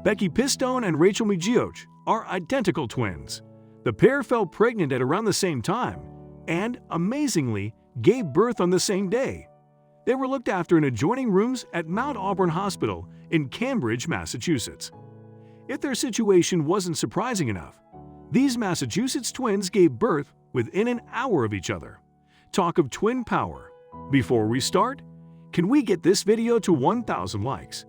Becky Pistone and Rachel Megioch are identical twins. The pair fell pregnant at around the same time and, amazingly, gave birth on the same day. They were looked after in adjoining rooms at Mount Auburn Hospital in Cambridge, Massachusetts. If their situation wasn't surprising enough, these Massachusetts twins gave birth within an hour of each other. Talk of twin power. Before we start, can we get this video to 1,000 likes?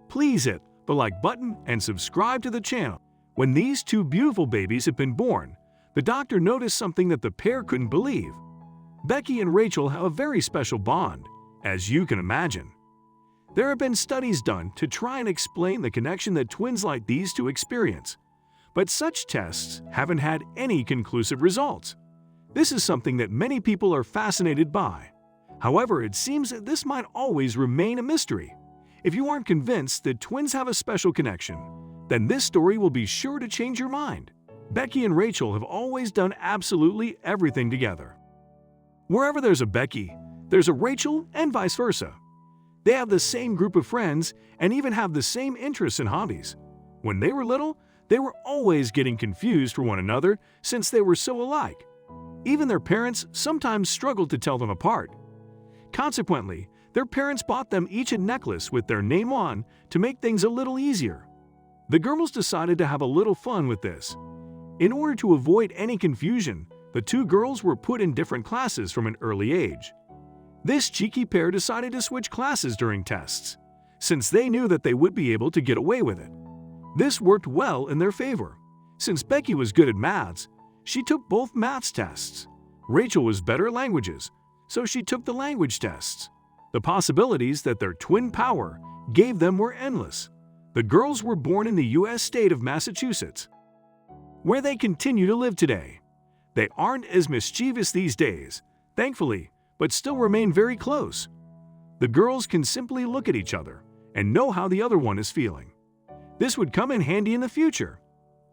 Please hit the like button and subscribe to the channel. When these two beautiful babies had been born, the doctor noticed something that the pair couldn't believe. Becky and Rachel have a very special bond, as you can imagine. There have been studies done to try and explain the connection that twins like these two experience, but such tests haven't had any conclusive results. This is something that many people are fascinated by. However, it seems that this might always remain a mystery. If you aren't convinced that twins have a special connection, then this story will be sure to change your mind. Becky and Rachel have always done absolutely everything together. Wherever there's a Becky, there's a Rachel and vice versa. They have the same group of friends and even have the same interests and hobbies. When they were little, they were always getting confused for one another since they were so alike. Even their parents sometimes struggled to tell them apart. Consequently, their parents bought them each a necklace with their name on to make things a little easier. The girls decided to have a little fun with this. In order to avoid any confusion, the two girls were put in different classes from an early age. This cheeky pair decided to switch classes during tests, since they knew that they would be able to get away with it. This worked well in their favor. Since Becky was good at maths, she took both maths tests. Rachel was better at languages, so she took the language tests. The possibilities that their twin power gave them were endless. The girls were born in the U.S. state of Massachusetts, where they continue to live today. They aren't as mischievous these days, thankfully, but still remain very close. The girls can simply look at each other and know how the other one is feeling. This would come in handy in the future.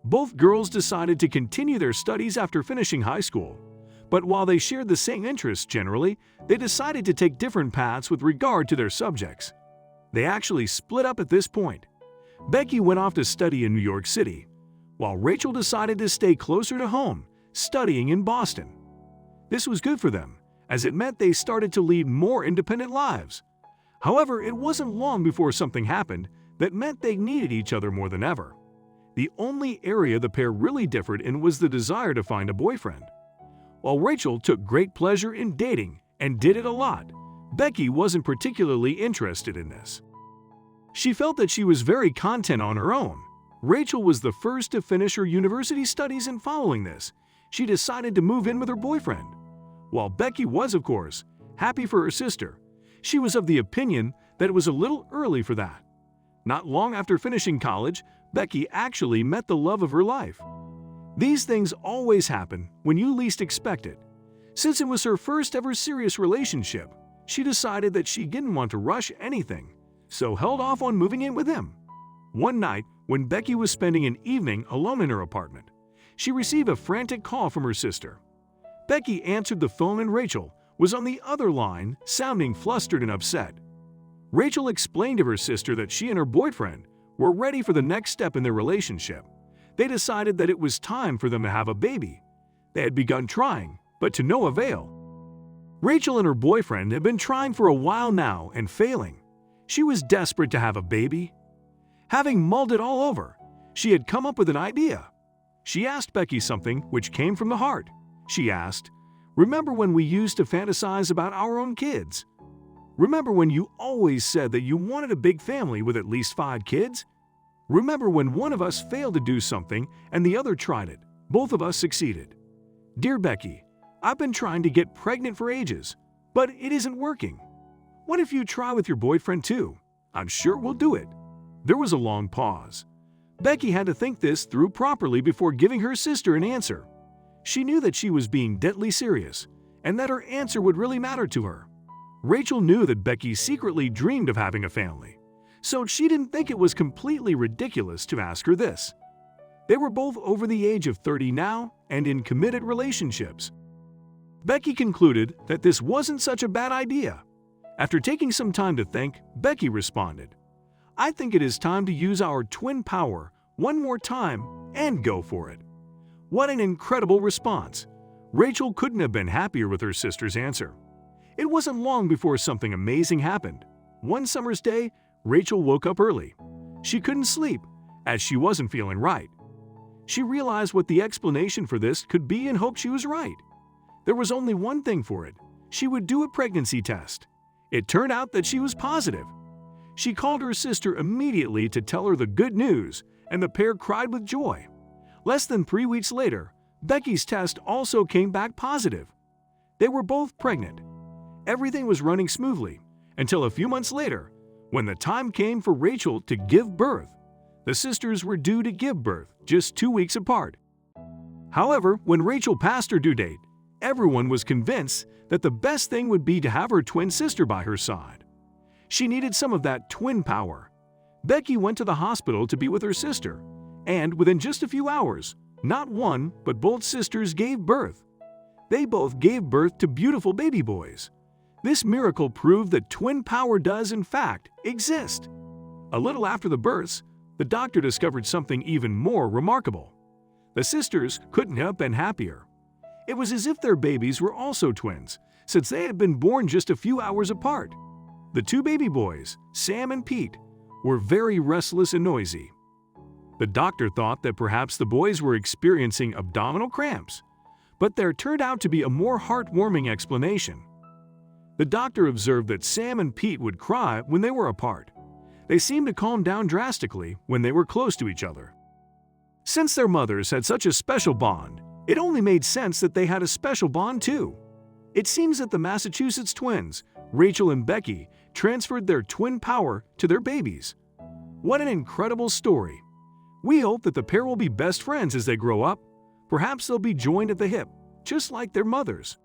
Both girls decided to continue their studies after finishing high school, but while they shared the same interests generally, they decided to take different paths with regard to their subjects. They actually split up at this point. Becky went off to study in New York City, while Rachel decided to stay closer to home, studying in Boston. This was good for them, as it meant they started to lead more independent lives. However, it wasn't long before something happened that meant they needed each other more than ever. The only area the pair really differed in was the desire to find a boyfriend. While Rachel took great pleasure in dating and did it a lot, Becky wasn't particularly interested in this. She felt that she was very content on her own. Rachel was the first to finish her university studies, and following this, she decided to move in with her boyfriend. While Becky was, of course, happy for her sister, she was of the opinion that it was a little early for that. Not long after finishing college, Becky actually met the love of her life. These things always happen when you least expect it. Since it was her first ever serious relationship, she decided that she didn't want to rush anything, so held off on moving in with him. One night, when Becky was spending an evening alone in her apartment, she received a frantic call from her sister. Becky answered the phone and Rachel was on the other line, sounding flustered and upset. Rachel explained to her sister that she and her boyfriend were ready for the next step in their relationship. They decided that it was time for them to have a baby. They had begun trying, but to no avail. Rachel and her boyfriend had been trying for a while now and failing. She was desperate to have a baby. Having mulled it all over, she had come up with an idea. She asked Becky something which came from the heart. She asked, "Remember when we used to fantasize about our own kids? Remember when you always said that you wanted a big family with at least 5 kids? Remember when one of us failed to do something and the other tried it? Both of us succeeded. Dear Becky, I've been trying to get pregnant for ages, but it isn't working. What if you try with your boyfriend too? I'm sure we'll do it." There was a long pause. Becky had to think this through properly before giving her sister an answer. She knew that she was being deadly serious, and that her answer would really matter to her. Rachel knew that Becky secretly dreamed of having a family, so she didn't think it was completely ridiculous to ask her this. They were both over the age of 30 now and in committed relationships. Becky concluded that this wasn't such a bad idea. After taking some time to think, Becky responded, I think it is time to use our twin power one more time and go for it." What an incredible response! Rachel couldn't have been happier with her sister's answer. It wasn't long before something amazing happened. One summer's day, Rachel woke up early. She couldn't sleep, as she wasn't feeling right. She realized what the explanation for this could be and hoped she was right. There was only one thing for it. She would do a pregnancy test. It turned out that she was positive. She called her sister immediately to tell her the good news, and the pair cried with joy. Less than 3 weeks later, Becky's test also came back positive. They were both pregnant. Everything was running smoothly until a few months later, when the time came for Rachel to give birth. The sisters were due to give birth just 2 weeks apart. However, when Rachel passed her due date, everyone was convinced that the best thing would be to have her twin sister by her side. She needed some of that twin power. Becky went to the hospital to be with her sister, and within just a few hours, not one but both sisters gave birth. They both gave birth to beautiful baby boys. This miracle proved that twin power does, in fact, exist. A little after the births, the doctor discovered something even more remarkable. The sisters couldn't have been happier. It was as if their babies were also twins, since they had been born just a few hours apart. The two baby boys, Sam and Pete, were very restless and noisy. The doctor thought that perhaps the boys were experiencing abdominal cramps, but there turned out to be a more heartwarming explanation. The doctor observed that Sam and Pete would cry when they were apart. They seemed to calm down drastically when they were close to each other. Since their mothers had such a special bond, it only made sense that they had a special bond too. It seems that the Massachusetts twins, Rachel and Becky, transferred their twin power to their babies. What an incredible story! We hope that the pair will be best friends as they grow up. Perhaps they'll be joined at the hip, just like their mothers.